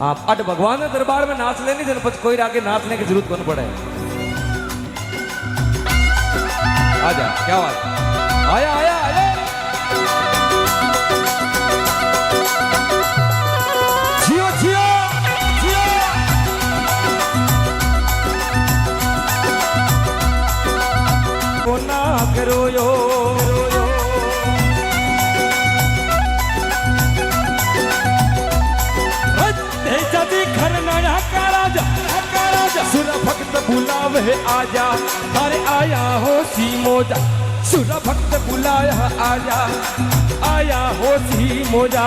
आप अट भगवान ने दरबार में नाच लेनी जन पछ कोई आगे नाचने की जरूरत कौन पड़े। आजा क्या बात, आया आया आया। जियो जियो जियो, को ना करो यो सुर भक्त बुलावे आजा, थारे आया हो सी मोजा। सुर भक्त बुलाया आजा, आया हो सी मोजा।